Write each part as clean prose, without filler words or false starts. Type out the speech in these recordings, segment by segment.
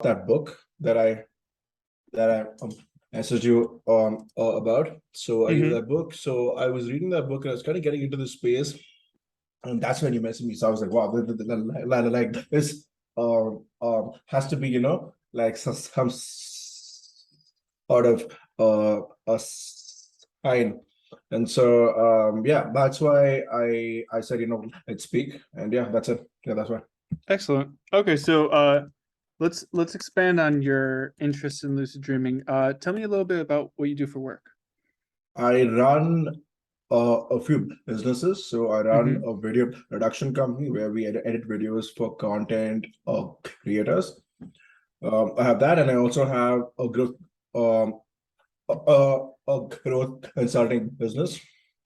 that book that I messaged you about. So I use Mm-hmm. that book. So I was reading that book and I was kind of getting into the space, and that's when you messaged me. So I was like, wow, like this has to be, like some sort of a sign. And so yeah, that's why I said, let's speak. And yeah, that's it. Yeah, that's why. Excellent. Okay, so let's expand on your interest in lucid dreaming. Tell me a little bit about what you do for work. I run a few businesses. So I run Mm-hmm. a video production company where we edit videos for content creators. I have that, and I also have um, a growth consulting business.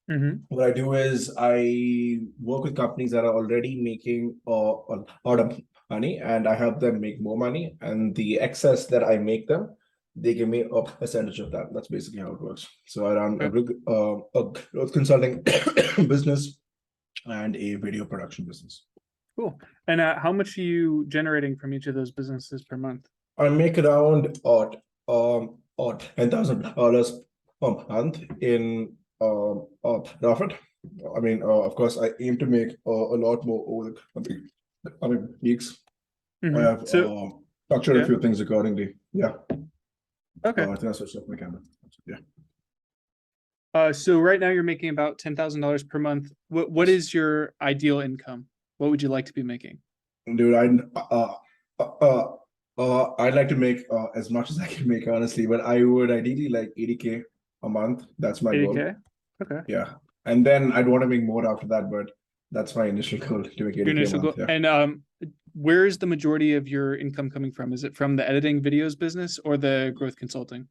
Mm-hmm. What I do is I work with companies that are already making a lot of money, and I help them make more money. And the excess that I make them, they give me a percentage of that. That's basically how it works. So I run Okay, a growth consulting business and a video production business. cool. And how much are you generating from each of those businesses per month? I make around $10,000 per month in profit. I mean, of course, I aim to make a lot more over the coming weeks. I Mm-hmm. have So structured a yeah, few things accordingly. Yeah, okay. I think I switched off my camera. Yeah, So right now you're making about $10,000 per month. What yes, is your ideal income? What would you like to be making? dude. I'd like to make as much as I can make, honestly, but I would ideally like 80K a month. That's my goal. 80K? Okay. Yeah. And then I'd want to make more after that, but that's my initial goal to make Your 80K a initial month. goal. Yeah. And where is the majority of your income coming from? Is it from the editing videos business or the growth consulting?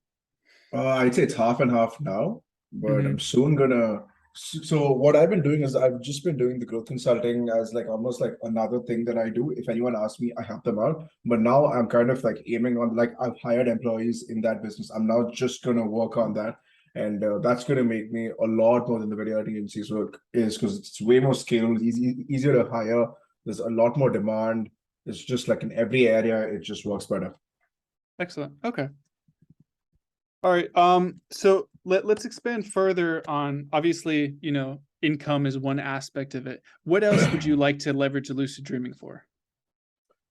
I'd say it's half and half now, but I'm Mm-hmm. soon gonna. So what I've been doing is I've just been doing the growth consulting as like almost like another thing that I do. If anyone asks me, I help them out. But now I'm kind of like aiming on, like, I've hired employees in that business. I'm now just gonna work on that, and that's gonna make me a lot more than the video editing agencies work is, because it's way more scalable, easier to hire. There's a lot more demand. It's just like in every area, it just works better. Excellent. Okay. All right. So let's expand further on, obviously, income is one aspect of it. What else would you like to leverage lucid dreaming for?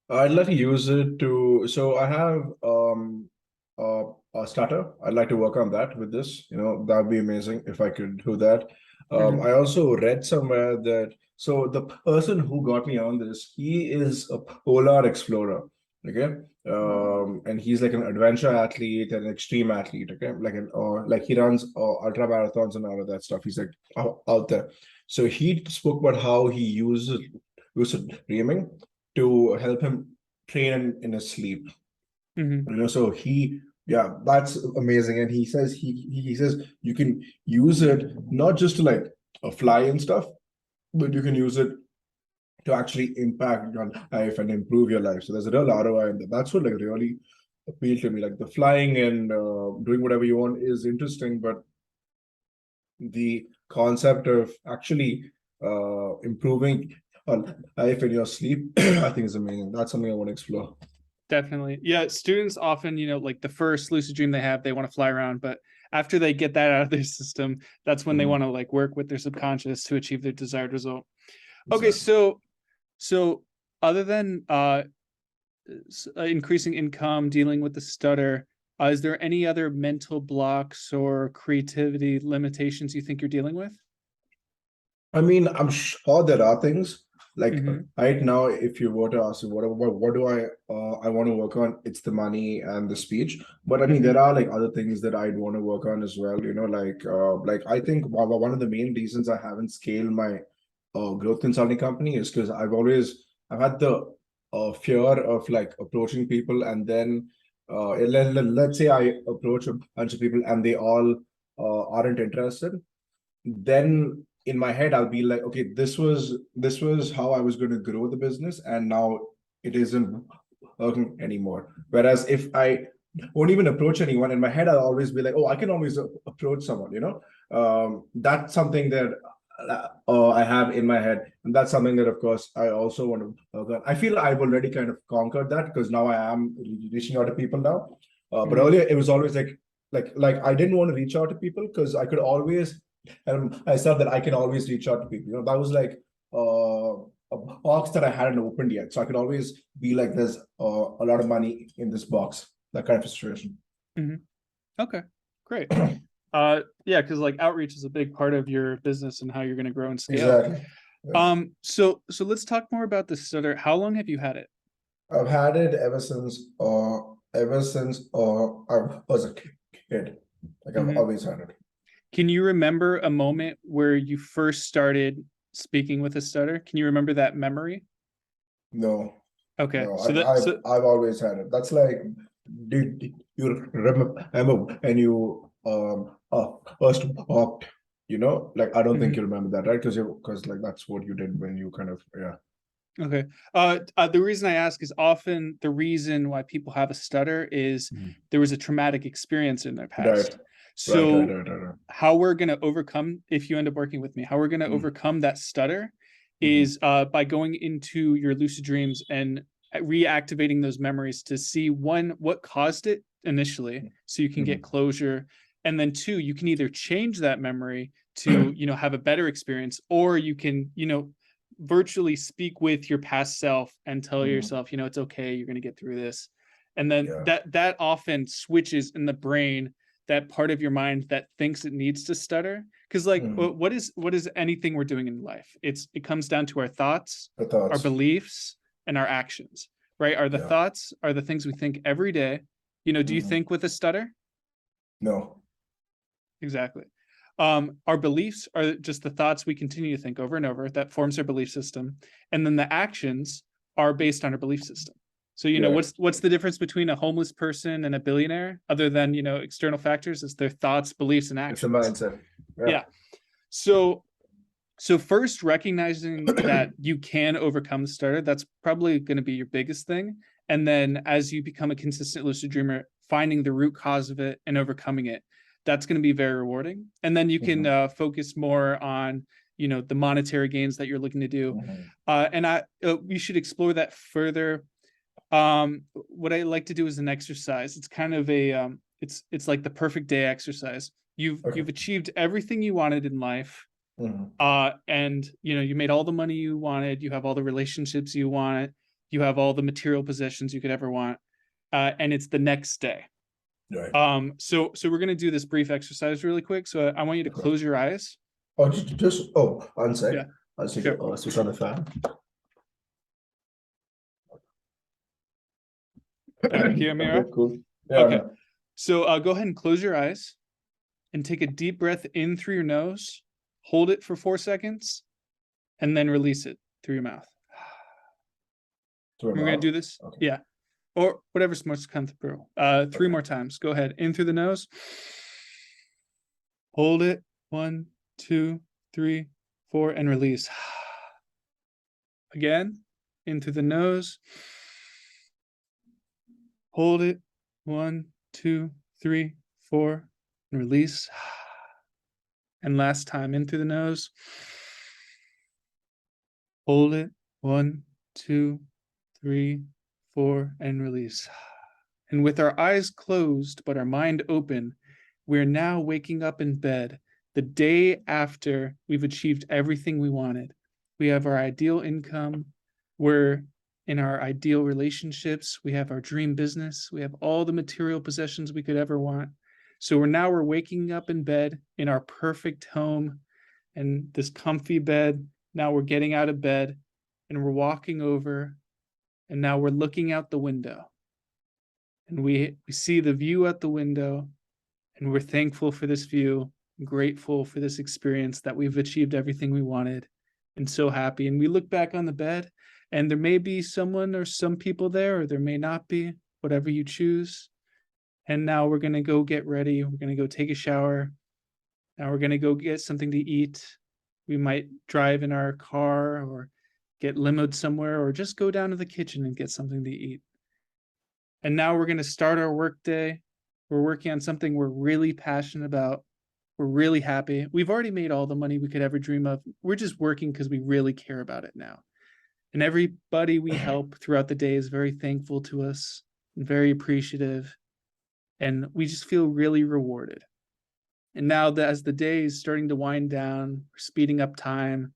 I'd like to use it to. So I have uh, a Stutter. I'd like to work on that with this. That'd be amazing if I could do that. Mm-hmm. I also read somewhere that, so the person who got me on this, he is a polar explorer. Okay. And he's like an adventure athlete and an extreme athlete. Okay. Like he runs ultra marathons and all of that stuff. He's like out there. So he spoke about how he uses lucid dreaming to help him train in his sleep. Mm-hmm. So yeah, that's amazing. And he says he says you can use it not just to like fly and stuff, but you can use it to actually impact your life and improve your life. So there's a real ROI in that. That's what like really appealed to me. Like the flying and doing whatever you want is interesting, but the concept of actually improving life in your sleep, I think is amazing. That's something I want to explore. Definitely. Yeah, students often, like the first lucid dream they have, they want to fly around, but after they get that out of their system, that's when they Mhm. want to like work with their subconscious to achieve their desired result. Okay, Exactly. so other than increasing income, dealing with the stutter, is there any other mental blocks or creativity limitations you think you're dealing with? I mean, I'm sure there are things like Mm-hmm. right now, if you were to ask me what do I want to work on, it's the money and the speech. But I mean, there Mm-hmm. are like other things that I'd want to work on as well. Like I think one of the main reasons I haven't scaled my growth consulting company is because I've had the fear of like approaching people, and then let's say I approach a bunch of people and they all aren't interested. Then in my head I'll be like, okay, this was how I was going to grow the business, and now it isn't working anymore. Whereas if I won't even approach anyone, in my head I'll always be like, oh, I can always approach someone. That's something that I have in my head, and that's something that, of course, I also want to work on. I feel I've already kind of conquered that because now I am reaching out to people now. But Mhm. earlier it was always like I didn't want to reach out to people because I could always, and I said that I can always reach out to people. You know, that was like a box that I hadn't opened yet, so I could always be like, there's a lot of money in this box, that kind of situation. Mhm. Okay, great. Yeah, because like outreach is a big part of your business and how you're going to grow and scale. Exactly. Yeah. So let's talk more about the stutter. How long have you had it? I've had it ever since I was a kid. Like I've Mhm. always had it. Can you remember a moment where you first started speaking with a stutter? Can you remember that memory? No, Okay, no, so that so I've always had it. That's like, did you remember when you first walked? You know, like I don't think mhm. you remember that, right? Because like that's what you did when you kind of, yeah. Okay. The reason I ask is often the reason why people have a stutter is Mhm. there was a traumatic experience in their Right, past. right, right, So right, right, right. how we're going to overcome, if you end up working with me, how we're going to Mm, overcome that stutter mhm, is by going into your lucid dreams and reactivating those memories to see one, what caused it initially, so you can get mhm, closure. And then two, you can either change that memory to, have a better experience, or you can, virtually speak with your past self and tell mhm. yourself, it's okay, you're going to get through this. And then Yeah. that often switches in the brain that part of your mind that thinks it needs to stutter, because like Mhm. what is anything we're doing in life, it comes down to our thoughts, The our thoughts. beliefs, and our actions, right? Are the Yeah. thoughts are the things we think every day. Do you Mhm. think with a stutter? No. Exactly. Our beliefs are just the thoughts we continue to think over and over that forms our belief system, and then the actions are based on our belief system. So Yeah. what's the difference between a homeless person and a billionaire, other than external factors? Is their thoughts, beliefs, and It's a actions. mindset. Yeah. Yeah. So so first, recognizing that you can overcome the stutter, that's probably going to be your biggest thing. And then as you become a consistent lucid dreamer, finding the root cause of it and overcoming it, that's going to be very rewarding. And then you can Mhm. focus more on the monetary gains that you're looking to do. Mhm. And we should explore that further. What I like to do is an exercise. It's kind of a it's like the perfect day exercise. Okay. You've achieved everything you wanted in life, Mhm. and you made all the money you wanted, you have all the relationships you want, you have all the material possessions you could ever want, and it's the next day. Right. So we're going to do this brief exercise really quick, so I want you to Okay. close your eyes. Oh, just one sec. Yeah, I just need sure. to switch on the fan. All right, can you hear me all Okay, right? cool. Yeah, Okay, man. so go ahead and close your eyes and take a deep breath in through your nose, hold it for 4 seconds, and then release it through your mouth. To my We're going to do mouth. this, Okay. yeah, or whatever's most comfortable. Three Okay. more times. Go ahead. In through the nose. Hold it. 1, 2, 3, 4, and release. Again. In through the nose. Hold it. 1, 2, 3, 4, and release. And last time. In through the nose. Hold it. 1, 2, 3, 4, and release. And with our eyes closed but our mind open, we're now waking up in bed the day after we've achieved everything we wanted. We have our ideal income, we're in our ideal relationships, we have our dream business, we have all the material possessions we could ever want. So we're waking up in bed in our perfect home and this comfy bed. Now we're getting out of bed and we're walking over, and now we're looking out the window, and we see the view out the window, and we're thankful for this view, grateful for this experience, that we've achieved everything we wanted, and so happy. And we look back on the bed, and there may be someone or some people there, or there may not be, whatever you choose. And now we're going to go get ready, we're going to go take a shower, now we're going to go get something to eat. We might drive in our car or get limoed somewhere, or just go down to the kitchen and get something to eat. And now we're going to start our work day. We're working on something we're really passionate about. We're really happy. We've already made all the money we could ever dream of. We're just working because we really care about it now. And everybody we help throughout the day is very thankful to us and very appreciative. And we just feel really rewarded. And now that as the day is starting to wind down, we're speeding up time.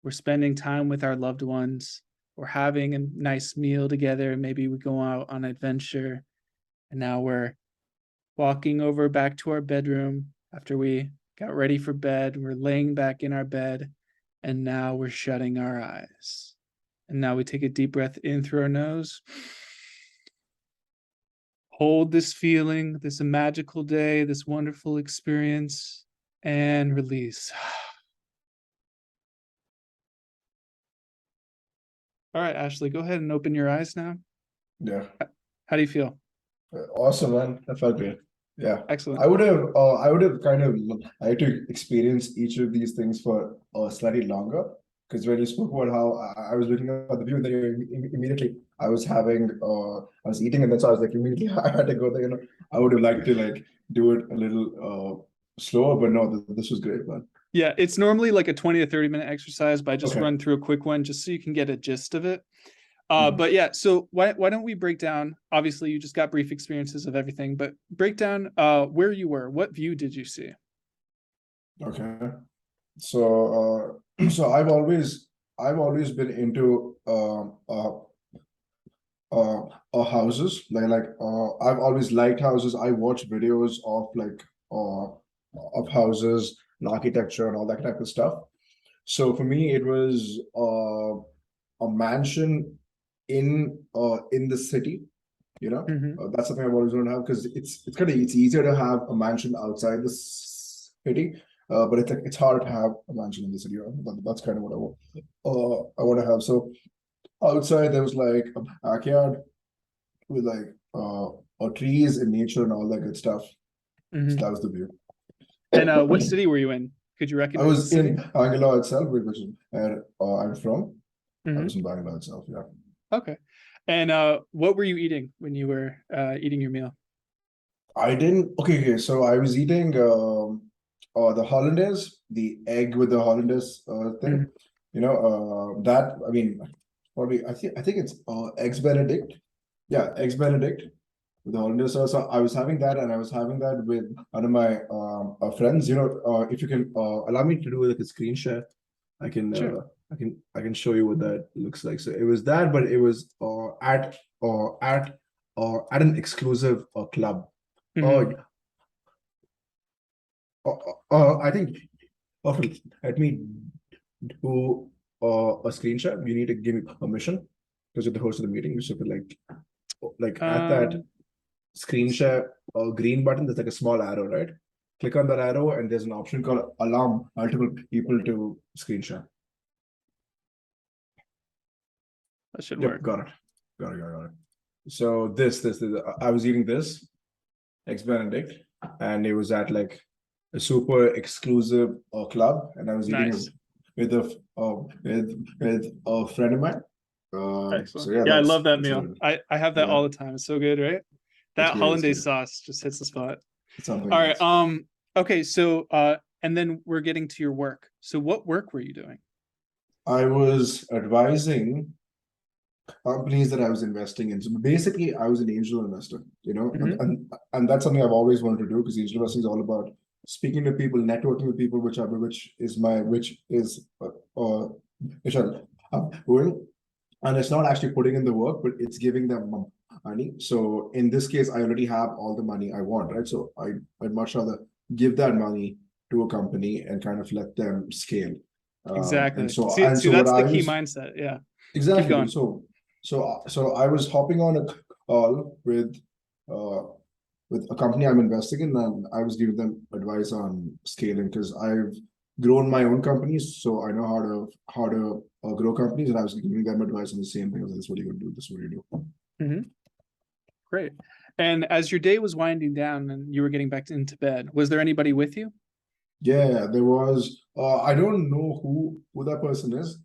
We're spending time with our loved ones. We're having a nice meal together. Maybe we go out on an adventure. And now we're walking over back to our bedroom after we got ready for bed. We're laying back in our bed. And now we're shutting our eyes. And now we take a deep breath in through our nose. Hold this feeling, this magical day, this wonderful experience, and release. All right, Ashley, go ahead and open your eyes now. Yeah. How do you feel? Awesome, man. That felt great. Yeah. Excellent. I would have kind of, I had to experience each of these things for slightly longer. Because when you spoke about how I was looking at the view, and then immediately I was eating, and then so I was like, immediately I had to go there. I would have liked to like do it a little slower, but no, this was great, man. Yeah, it's normally like a 20 to 30-minute exercise, but I just Okay. run through a quick one just so you can get a gist of it. Mhm. But yeah, so why don't we break down? Obviously, you just got brief experiences of everything, but break down where you were. What view did you see? Okay. So so I've always been into houses I've always liked houses. I watch videos of houses and architecture and all that type of stuff. So for me it was a mansion in the city, you know. Mhm. That's something I've always wanted to have, because it's easier to have a mansion outside the city, but it's hard to have a mansion in the city, you know? That's kind of what I want to have. So outside there was like a backyard with like trees and nature and all that good stuff. So Mhm. that was the view. And what city were you in? Could you I recognize the was city? in Bangalore itself, which is where I'm from. I Mhm. was in Bangalore itself, yeah. Okay. And what were you eating when you were eating your meal? I didn't. Okay. So I was eating the hollandaise, the egg with the hollandaise thing. Mhm. You know, that I mean, probably I think it's eggs Benedict. Yeah, eggs Benedict with the hollandaise sauce. So I was having that, and I was having that with one of my friends. You know, if you can allow me to do like a screen share, I can Sure. I can show you what that looks like. So it was that, but it was at an exclusive club. Mhm. Oh, I think. Okay, let me do a screenshot. You need to give me permission because you're the host of the meeting. You should put like at that Um, screen share green button. There's like a small arrow, right? Click on that arrow, and there's an option called allow multiple people to screen share. that should Yep, work. got it. So this I was eating this eggs Benedict, and it was at like a super exclusive club, and I was eating Nice. with with a friend of mine. So Excellent. yeah, Yeah, I love that that's what meal. it is. I have that Yeah, all the time. It's so good, right? it's That great. It's hollandaise great. sauce just hits the spot. It's something All right. else. Okay, so and then we're getting to your work. So what work were you doing? I was advising companies that I was investing in. So basically, I was an angel investor, you know, Mhm. and that's something I've always wanted to do, because angel investing is all about speaking to people, networking with people, which I'm doing, and it's not actually putting in the work, but it's giving them money. So in this case, I already have all the money I want, right? So I'd much rather give that money to a company and kind of let them scale. And Exactly. so and See, so what that's the I key was mindset. Yeah. Keep exactly going. so I was hopping on a call uh with a company I'm investing in, and I was giving them advice on scaling, because I've grown my own companies, so I know how to grow companies, and I was giving them advice on the same thing. This is what you do. This is what you do. Mhm. Great. And as your day was winding down and you were getting back into bed, was there anybody with you? Yeah, there was. I don't know who that person is,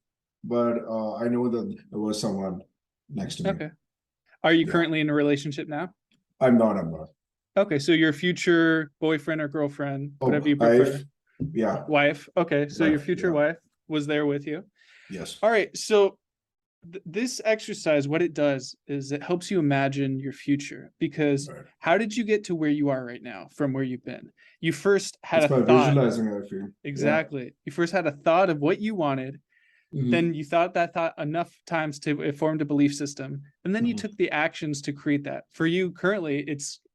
but I know that there was someone next to me. Okay. Are you Yeah, currently in a relationship now? I'm not. I'm not. Okay, so your future boyfriend or girlfriend, whatever you Oh, prefer, yeah, wife. Okay, so your wife, future yeah, wife was there with you. yes, All right, so this exercise, what it does is it helps you imagine your future, because right. how did you get to where you are right now from where you've been? You first had It's a by thought. visualizing, I feel. Yeah. Exactly. You first had a thought of what you wanted. Then Hmm. you thought that thought enough times to it formed a belief system, and then you Hmm. took the actions to create that. For you currently,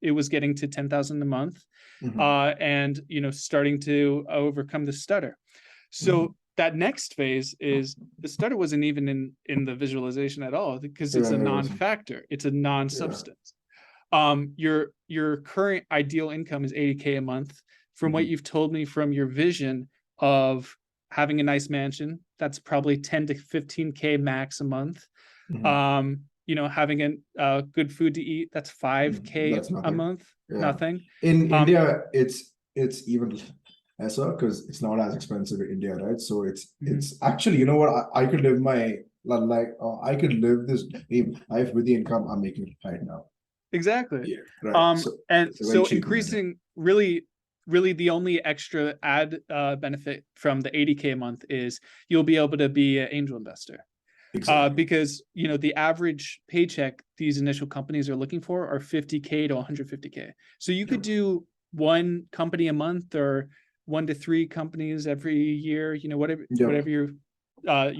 it was getting to 10,000 a month, Hmm. and starting to overcome the stutter. Hmm. So that next phase is the stutter wasn't even in the visualization at all, because Yeah, it's a it wasn't. non-factor, it's a Yeah. non-substance. Your current ideal income is 80K a month. From what Hmm. you've told me, from your vision of having a nice mansion, that's probably 10 to 15K max a month. Hmm. Having good food to eat, that's 5K That's a nothing. month. Yeah. Nothing. In um India, it's even lesser because it's not as expensive in India, right? So mhm, it's actually, you know what? I could live my like I could live this life with the income I'm making right now. exactly. Yeah. Right. So And it's a very so cheap money. increasing, really the only extra add benefit from the 80K a month is you'll be able to be an angel investor. Exactly. Because the average paycheck these initial companies are looking for are 50K to 150K. So you could Yep. do one company a month, or 1 to 3 companies every year. Yep. Whatever your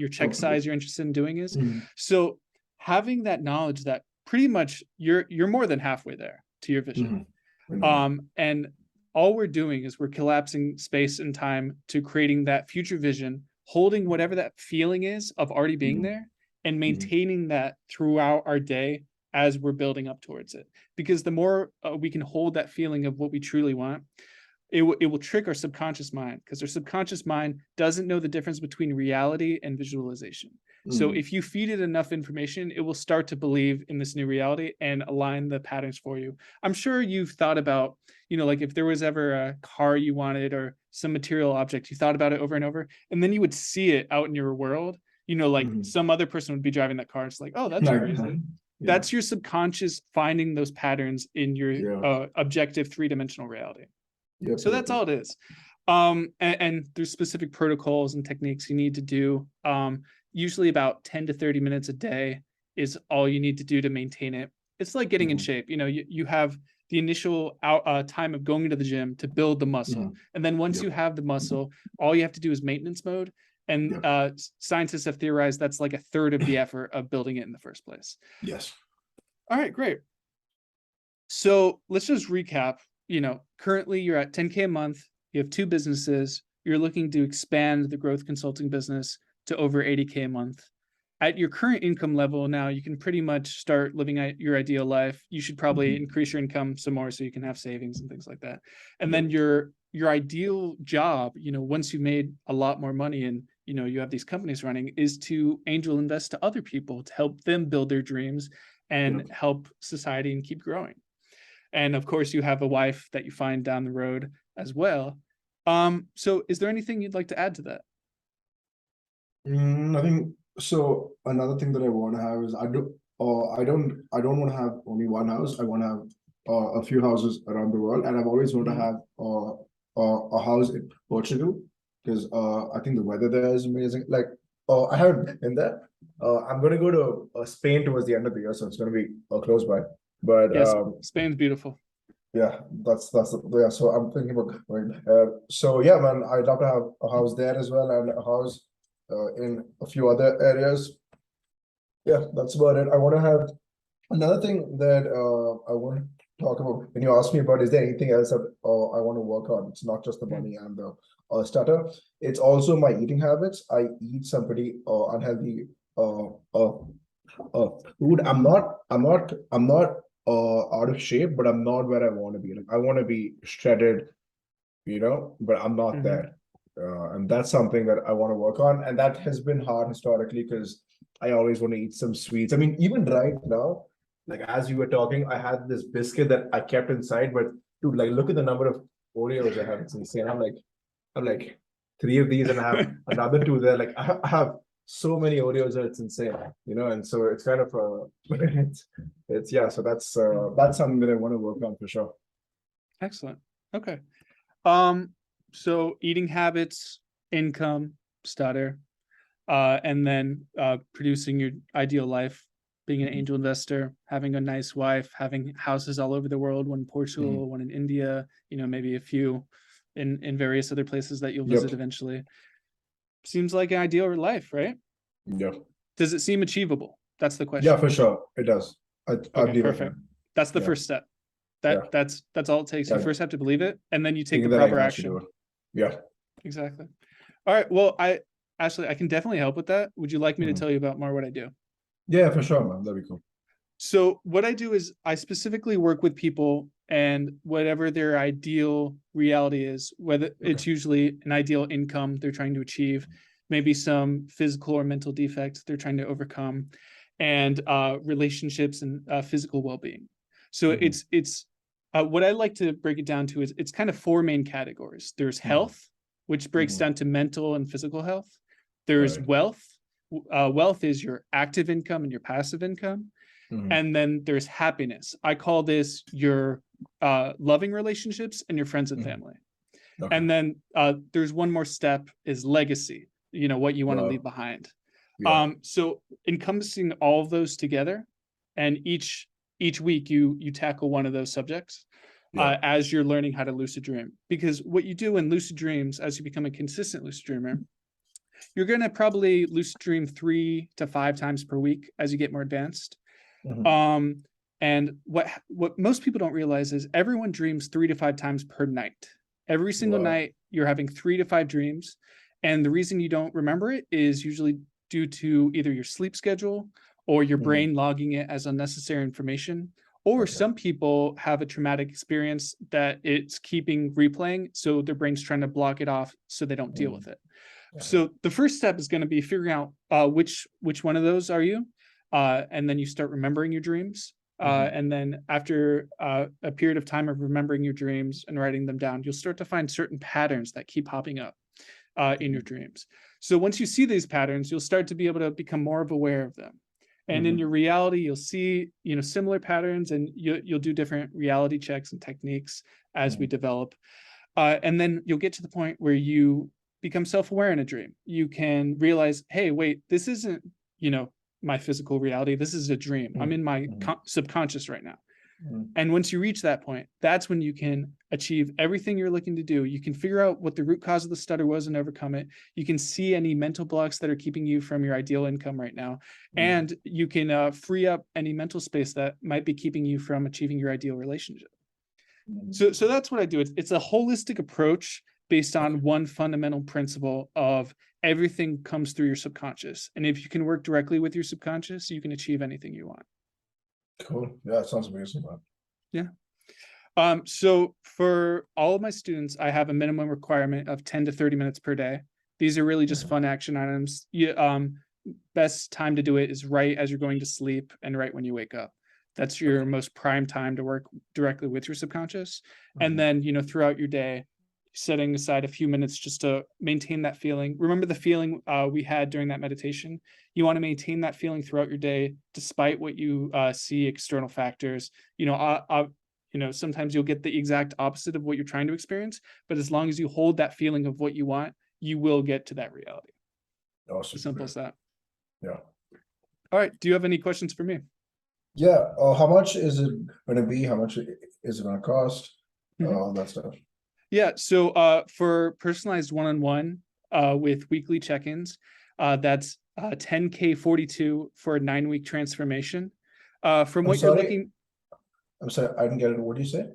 check Hopefully. size you're interested in doing is. Mhm. So having that knowledge that pretty much you're more than halfway there to your vision. Mhm. I know. And all we're doing is we're collapsing space and time to creating that future vision, holding whatever that feeling is of already being Mhm. there, and Mhm. maintaining that throughout our day as we're building up towards it. Because the more we can hold that feeling of what we truly want, it will trick our subconscious mind, because our subconscious mind doesn't know the difference between reality and visualization. So Mhm. if you feed it enough information, it will start to believe in this new reality and align the patterns for you. I'm sure you've thought about, like if there was ever a car you wanted or some material object, you thought about it over and over, and then you would see it out in your world. Like Mhm. some other person would be driving that car. It's like, oh, that's Like, crazy. yeah. That's your subconscious finding those patterns in your Yeah. objective three-dimensional reality. Yep. So Yep. that's Yep. all it is. And there's specific protocols and techniques you need to do. Usually about 10 to 30 minutes a day is all you need to do to maintain it. It's like getting in Mhm. shape. You have the initial time of going to the gym to build the muscle. Mhm. And then once Yep. you have the muscle, all you have to do is maintenance mode. And Yep. scientists have theorized that's like a third of the effort of building it in the first place. Yes. All right, great. So let's just recap. Currently you're at 10K a month, you have 2 businesses, you're looking to expand the growth consulting business to over 80K a month. At your current income level now, you can pretty much start living your ideal life. You should probably Mhm. increase your income some more so you can have savings and things like that. And then Yep. your ideal job, once you've made a lot more money and you have these companies running, is to angel invest to other people to help them build their dreams and Yep. help society and keep growing. And of course, you have a wife that you find down the road as well. So is there anything you'd like to add to that? I think so. Another thing that I want to have is I don't want to have only one house. I want to have a few houses around the world, and I've always wanted to Mhm. have a house in Portugal because I think the weather there is amazing. Like, I haven't been there. I'm gonna go to Spain towards the end of the year, so it's gonna be close by. But Yes, Spain's beautiful. yeah, that's yeah. So I'm thinking about going. So yeah, man, I'd love to have a house there as well, and a house in a few other areas. Yeah, that's about it. I want to have another thing that I want to talk about. When you ask me about, is there anything else that I want to work on? It's not just the Mm. money and the stutter. It's also my eating habits. I eat some pretty unhealthy food. I'm not out of shape, but I'm not where I want to be. Like I want to be shredded, but I'm not Mhm. there. And that's something that I want to work on. And that has been hard historically because I always want to eat some sweets. I mean, even right now, like as you were talking, I had this biscuit that I kept inside, but dude, like look at the number of Oreos I have. It's insane. I'm like 3 of these and I have another two there. Like I have so many Oreos that it's insane, and so it's kind of it's yeah, so that's Mm. that's something that I want to work on for sure. Excellent. Okay. So eating habits, income, stutter, and then producing your ideal life, being an Mhm. angel investor, having a nice wife, having houses all over the world, one in Mhm. Portugal, one in India, maybe a few in various other places that you'll visit Yep. eventually. Seems like an ideal life, right? Yep. Does it seem achievable? That's the Yeah, question. for sure. It does. I Okay, believe I perfect. can. That's the Yeah. first step. Yeah. That's all it takes. You Yeah. first have to believe it, and then you take the Thinking that I proper can actually do action. it. Yeah. Exactly. All right. Well, I can definitely help with that. Would you like me to Mhm. tell you about more what I do? Yeah, for sure, man. That'd be cool. So what I do is I specifically work with people and whatever their ideal reality is, whether Okay. it's usually an ideal income they're trying to achieve, maybe some physical or mental defects they're trying to overcome, and relationships and physical well-being. So Mhm. it's what I like to break it down to is it's kind of four main categories. There's Mhm. health, which breaks Mhm. down to mental and physical health. There's Right. wealth. Wealth is your active income and your passive income. Mhm. And then there's happiness. I call this your loving relationships and your friends and Mhm. family. Okay. And then there's one more step is legacy, what you want to leave Wow. behind. Yeah. So encompassing all of those together, and each week you tackle one of those subjects Yeah. as you're learning how to lucid dream. Because what you do in lucid dreams, as you become a consistent lucid dreamer, you're going to probably lucid dream 3 to 5 times per week as you get more advanced. Mhm. Um, and what most people don't realize is everyone dreams 3 to 5 times per night. Every single Wow. night, you're having 3 to 5 dreams. And the reason you don't remember it is usually due to either your sleep schedule or your Mhm. brain logging it as unnecessary information. Or Okay. some people have a traumatic experience that it's keeping replaying. So their brain's trying to block it off so they don't deal Mhm. with it. Okay. So the first step is going to be figuring out which one of those are you, and then you start remembering your dreams. Mhm. And then after a period of time of remembering your dreams and writing them down, you'll start to find certain patterns that keep popping up in your Mhm. dreams. So once you see these patterns, you'll start to be able to become more aware of them. And in your Mhm. reality, you'll see similar patterns, and you'll do different reality checks and techniques as we Mhm. develop. And then you'll get to the point where you become self-aware in a dream. You can realize, hey, wait, this isn't, my physical reality. This is a dream. I'm Mhm. in my Mhm. subconscious right now. Mhm. And once you reach that point, that's when you can achieve everything you're looking to do. You can figure out what the root cause of the stutter was and overcome it. You can see any mental blocks that are keeping you from your ideal income right now. Mhm. And you can free up any mental space that might be keeping you from achieving your ideal relationship. Mhm. So that's what I do. It's a holistic approach based Okay. on one fundamental principle of everything comes through your subconscious. And if you can work directly with your subconscious, you can achieve anything you want. Cool. Yeah, it sounds amazing, man. Yeah. So for all of my students, I have a minimum requirement of 10 to 30 minutes per day. These are really just Mhm. fun action items. Best time to do it is right as you're going to sleep and right when you wake up. That's your Okay. most prime time to work directly with your subconscious. And Mhm. then, throughout your day, setting aside a few minutes just to maintain that feeling. Remember the feeling we had during that meditation? You want to maintain that feeling throughout your day, despite what you see external factors. Sometimes you'll get the exact opposite of what you're trying to experience, but as long as you hold that feeling of what you want, you will get to that reality. As Awesome. simple Great. as that. Yeah. All right. Do you have any questions for me? Yeah. How much is it gonna be? How much is it gonna cost? Mhm. All that stuff. Yeah. So for personalized one-on-one with weekly check-ins, that's 10K 42 for a 9-week transformation. From I'm what you're sorry. looking, I'm sorry. I didn't get it. What do you say?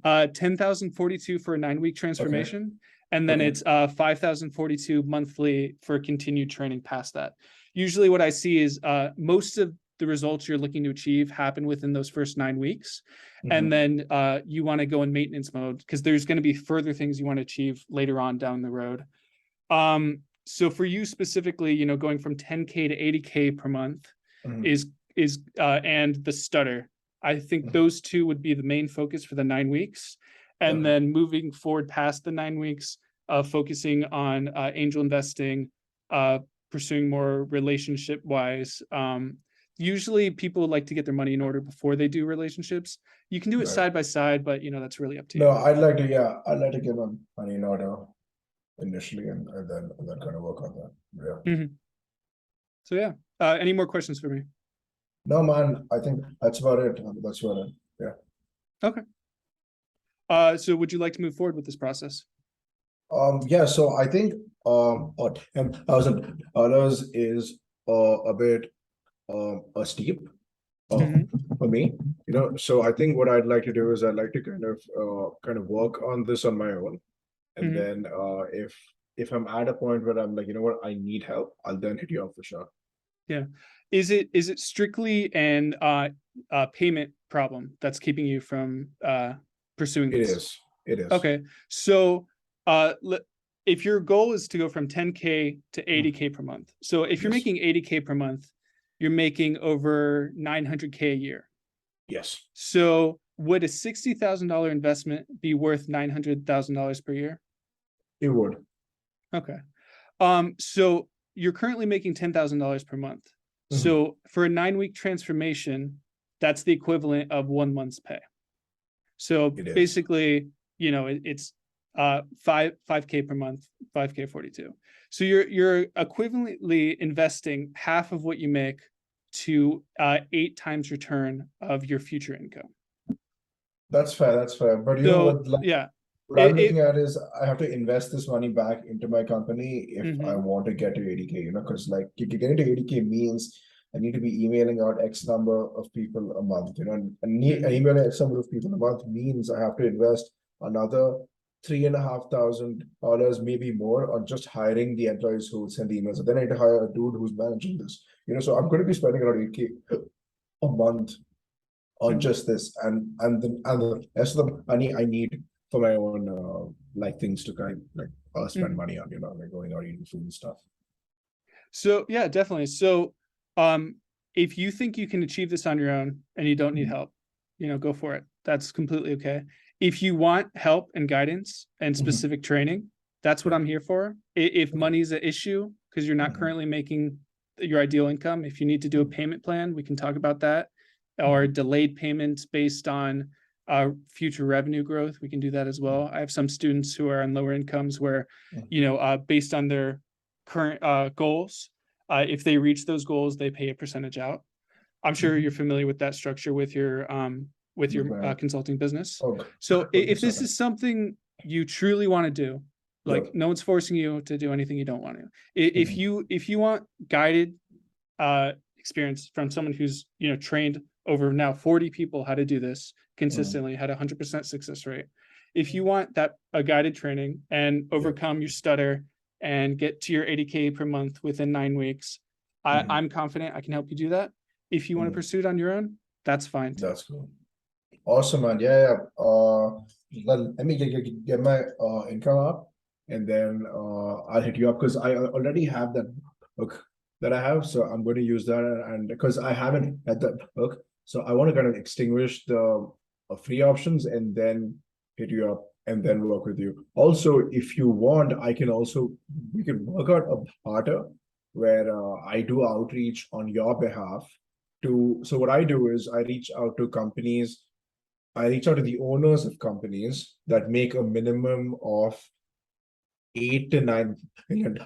10,042 for a 9-week Okay. transformation, and then Okay. it's 5,042 monthly for continued training past that. Usually what I see is most of the results you're looking to achieve happen within those first 9 weeks. And Mhm. then you want to go in maintenance mode because there's going to be further things you want to achieve later on down the road. So for you specifically, going from 10K to 80K per month Mhm. is and the stutter. I think Mhm. those two would be the main focus for the 9 weeks. And Okay. then moving forward past the 9 weeks, focusing on angel investing, uh, pursuing more relationship wise, usually people like to get their money in order before they do relationships. You can do it Right. side by side, but that's really up to No, you. I'd like to get my money in order initially, and then kind of work on that. Yeah. Mhm. So yeah, any more questions for me? No, man, I think that's about it. That's about it. Yeah. Okay. So would you like to move forward with this process? Yeah, so I think what $10,000 is a bit a steep Mhm. for me. So I think what I'd like to do is I'd like to kind of work on this on my own. And Mhm. then if I'm at a point where I'm like, you know what, I need help, I'll then hit you up for sure. Yeah. Is it strictly an payment problem that's keeping you from pursuing It this? is. It is. Okay. So if your goal is to go from 10K to 80K per month. So if you're Yes. making 80K per month, you're making over 900K a year. Yes. So would a $60,000 investment be worth $900,000 per year? It would. Okay. So you're currently making $10,000 per month. Mhm. So for a 9-week transformation, that's the equivalent of 1 month's pay. So It is. basically, it's 5K per month, 5K 42. So you're equivalently investing half of what you make to 8 times return of your future income. That's fair. That's fair. But you know So what? Like, yeah, what I'm looking at is I have to invest this money back into my company if I Mhm. want to get to 80K, because like getting to 80K means I need to be emailing out X number of people a month, and Mhm. emailing X number of people a month means I have to invest another $3,500, maybe more, on just hiring the employees who send the emails. And then I need to hire a dude who's managing this. So I'm going to be spending around 8K a month on Mhm. just this, and the rest of the money I need for my own like things to kind of like spend Mhm. money on, like going out eating food and stuff. So yeah, definitely. So if you think you can achieve this on your own and you don't need help, go for it. That's completely okay. If you want help and guidance and specific training, that's what Yeah. I'm here for. If money is an issue because you're not currently making your ideal income, if you need to do a payment plan, we can talk about that. Or delayed payments based on future revenue growth, we can do that as well. I have some students who are on lower incomes where, based on their current goals, if they reach those goals, they pay a percentage out. I'm sure you're familiar with that structure with your Right. consulting business. Oh, So if this 100%. is something you truly want to do, like Yep. no one's forcing you to do anything you don't want to. Mhm. If you want guided experience from someone who's trained over now 40 people how to do this consistently, had 100% success rate. If you want that a guided training and overcome your stutter and get to your 80K per month within 9 weeks, I'm confident I can help you do that. If you want to Mhm. pursue it on your own, that's fine too. That's cool. Awesome, man. Yeah, yeah. Let me get my income up, and then I'll hit you up because I already have that book that I have, so I'm going to use that, and because I haven't had that book, so I want to kind of extinguish the free options and then hit you up and then work with you. Also, if you want, we can work out a barter where I do outreach on your behalf. So what I do is I reach out to the owners of companies that make a minimum of $8 to $9 million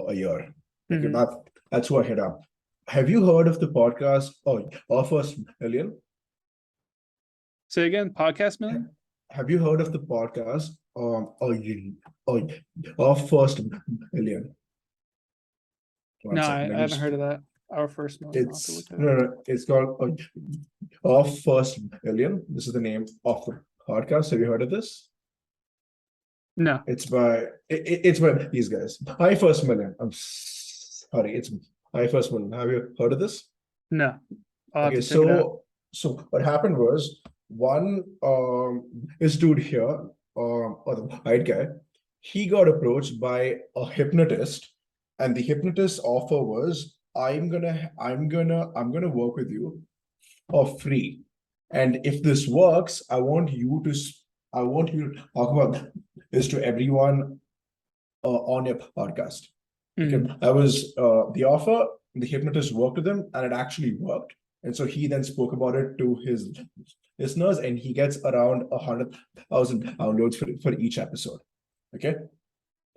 a year. Okay, Mhm. that's who I hit up. Have you heard of the podcast? Oh, our first million. Say again, podcast million? Have you heard of the podcast? Oh, our first million. One No, second, let I me haven't heard just. of that. Our first million. I'll have to look It's it no, up. no, it's called Our First Million. This is the name of the podcast. Have you heard of this? No, It's by these guys. My First Million. I'm sorry, it's My First Million. Have you heard of this? no. I'll have Okay, to check it out. so what happened was one this dude here, or the white guy, he got approached by a hypnotist, and the hypnotist offer was I'm gonna work with you for free. And if this works, I want you to talk about this to everyone on your podcast. Okay, Mhm. that was the offer. the hypnotist worked with him, and it actually worked. And so he then spoke about it to his listeners, and he gets around 100,000 downloads for each episode. Okay.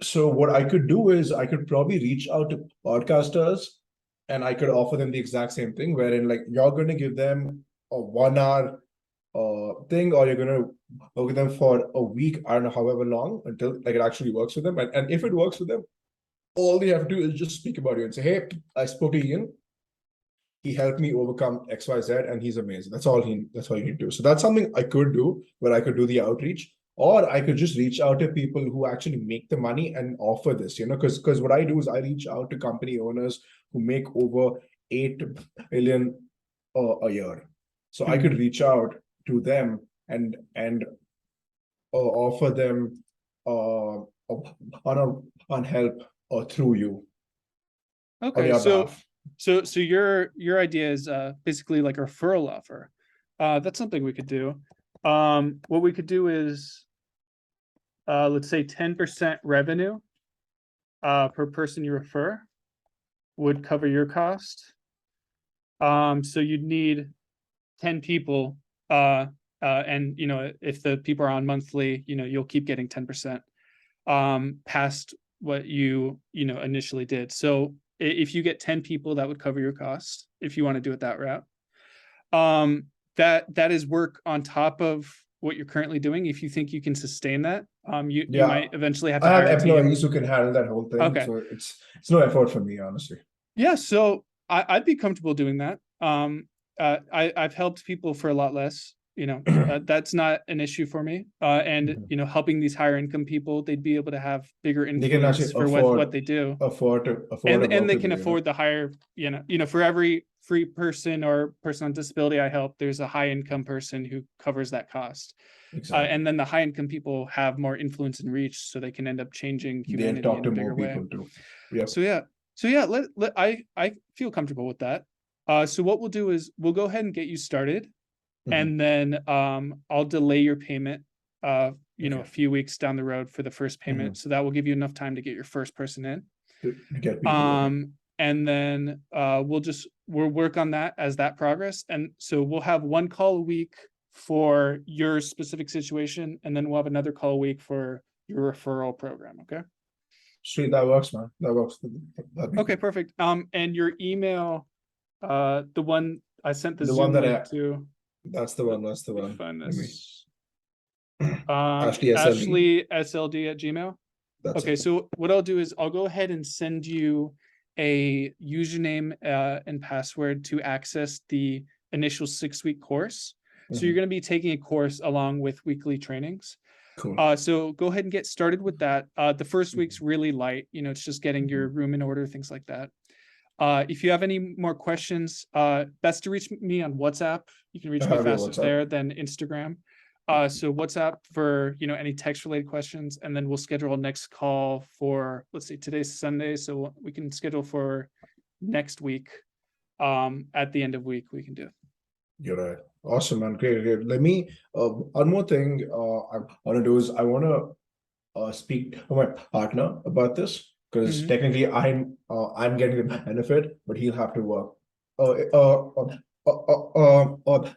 So what I could do is I could probably reach out to podcasters, and I could offer them the exact same thing, wherein like you're going to give them a 1 hour thing, or you're going to work with them for a week, I don't know, however long, until like it actually works for them. And if it works for them, all they have to do is just speak about you and say, hey, I spoke to Ian. He helped me overcome XYZ, and he's amazing. That's all you need to do. So that's something I could do, where I could do the outreach, or I could just reach out to people who actually make the money and offer this, because what I do is I reach out to company owners who make over 8 million a year. So I could reach out to them and offer them on help through you on Okay, your so behalf. so your idea is basically like a referral offer. That's something we could do. What we could do is let's say 10% revenue per person you refer would cover your cost. So you'd need 10 people, and if the people are on monthly, you'll keep getting 10% past what you initially did. So if you get 10 people, that would cover your cost if you want to do it that route. That is work on top of what you're currently doing. If you think you can sustain that, you might eventually have to I have hire a team. employees who can handle that whole thing. Okay. So it's no effort for me, honestly. Yeah, so I'd be comfortable doing that. I've helped people for a lot less. That's not an issue for me. And helping these higher income people, they'd be able to have bigger They can influence actually for what they do, afford to and they can afford the higher. For every free person or person on disability I help, there's a high income person who covers that cost. Exactly. And then the high income people have more influence and reach, so they can end up changing humanity They'll talk in to a bigger more way. people too. Yeah. So yeah, I feel comfortable with that. So what we'll do is we'll go ahead and get you started, and then I'll delay your payment a few weeks down the road for the first payment. So that will give you enough time to get your first person in. To get people. And then we'll work on that as that progress. And so we'll have one call a week for your specific situation, and then we'll have another call a week for your referral program. Okay. Sweet, that works, man. That works. Okay, perfect. And your email, the one I sent the Zoom link to. That's the one. That's the one. Find Let me. this. Ashley SLD@gmail. That's Okay, it. so what I'll do is I'll go ahead and send you a username and password to access the initial 6-week course. So you're going to be taking a course along with weekly trainings. Cool. So go ahead and get started with that. The first week's really light. It's just getting your room in order, things like that. If you have any more questions, best to reach me on WhatsApp. You can reach me faster there than Instagram. So WhatsApp for any text related questions, and then we'll schedule a next call for, let's see, today's Sunday, so we can schedule for next week. At the end of week we can do. You're right. Awesome, man. Great. Let me one more thing I want to do is I want to speak to my partner about this, because technically I'm getting the benefit, but he'll have to work.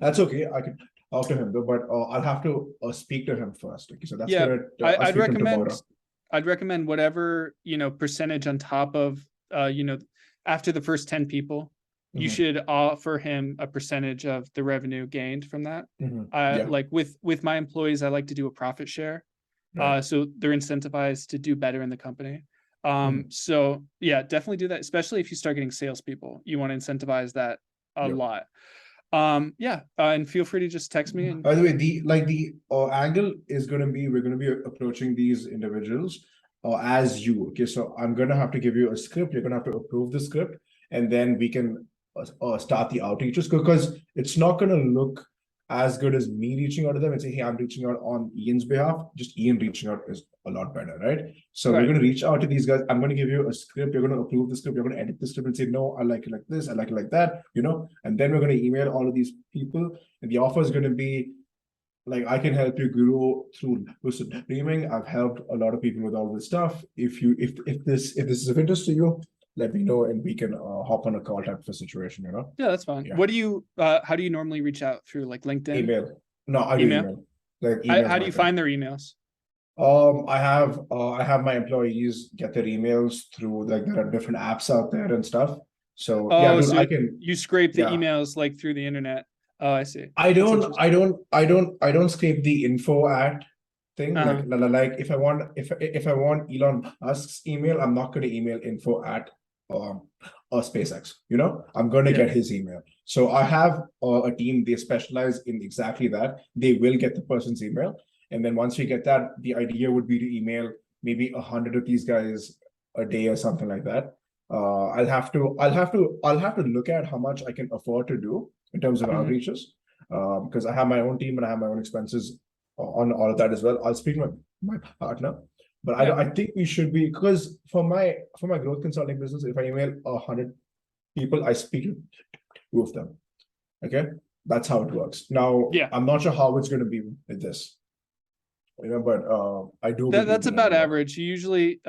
That's okay. I can talk to him though, but I'll have to speak to him first. Okay, so that's I'd recommend whatever percentage on top of after the first 10 people. You should offer him a percentage of the revenue gained from that. Like with my employees, I like to do a profit share. So they're incentivized to do better in the company. So yeah, definitely do that, especially if you start getting salespeople. You want to incentivize that a lot. And feel free to just text me. And by the way, the angle is going to be, we're going to be approaching these individuals as you. Okay, so I'm going to have to give you a script. You're going to have to approve the script, and then we can start the outreaches, because it's not going to look as good as me reaching out to them and say, hey, I'm reaching out on Ian's behalf. Just Ian reaching out is a lot better, right? So we're going to reach out to these guys. I'm going to give you a script. You're going to approve the script. You're going to edit the script and say, no, I like it like this. I like it like that, and then we're going to email all of these people, and the offer is going to be like, I can help you grow through Lucid Dreaming. I've helped a lot of people with all this stuff. If this is of interest to you, let me know and we can hop on a call type of a situation, you know? Yeah, that's fine. Yeah. What do you how do you normally reach out through, like LinkedIn? Email. No, I do Email? email. Like email's How do my you thing. find their emails? I have my employees get their emails through, like, there are different apps out there and stuff. So yeah, Oh, dude, so I can. you scrape the Yeah, emails like through the internet. Oh, I see. I That's don't, I interesting. don't, I don't, I don't scrape the info at thing. Uh-huh. Like if I want Elon Musk's email, I'm not going to email info at SpaceX. You know, I'm going to Yeah. get his email. So I have a team. They specialize in exactly that. They will get the person's email, and then once we get that, the idea would be to email maybe 100 of these guys a day or something like that. I'll have to look at how much I can afford to do in terms of Mhm. outreaches, because I have my own team and I have my own expenses on all of that as well. I'll speak to my partner, but Yeah. I think we should be, because for my growth consulting business, if I email 100 people, I speak to two of them. Okay, that's how it works. Now Yeah. I'm not sure how it's going to be with this, you know, but I do believe That's that about average. You usually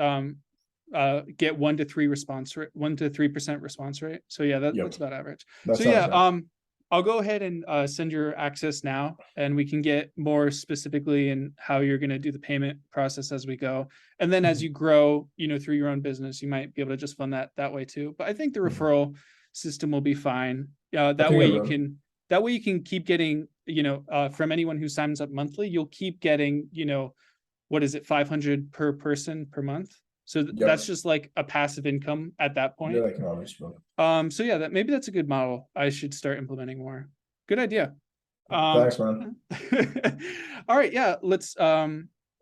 get 1 to 3% response rate. So yeah, yep, that's about average. that So sounds yeah, right. I'll go ahead and send your access now, and we can get more specifically in how you're going to do the payment process as we go. And then as you grow, you know, through your own business, you might be able to just fund that way too. But I think the referral system will be fine. I That think way I you will. can that way you can keep getting, you know, from anyone who signs up monthly, you'll keep getting, you know, what is it, 500 per person per month? So that's Yep, just like a passive income at that point. that I can always do. So yeah, that maybe that's a good model. I should start implementing more. Good idea. Um, Thanks, man. all right, yeah, let's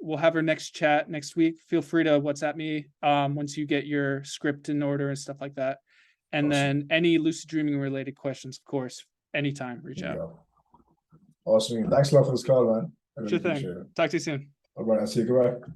we'll have our next chat next week. Feel free to WhatsApp me once you get your script in order and stuff like that. And Awesome. then any lucid dreaming related questions, of course, anytime, reach out. Yeah. Awesome. Thanks a lot for this call, man. I really Sure thing. appreciate it. Talk to you soon. All right, I'll see you. Goodbye.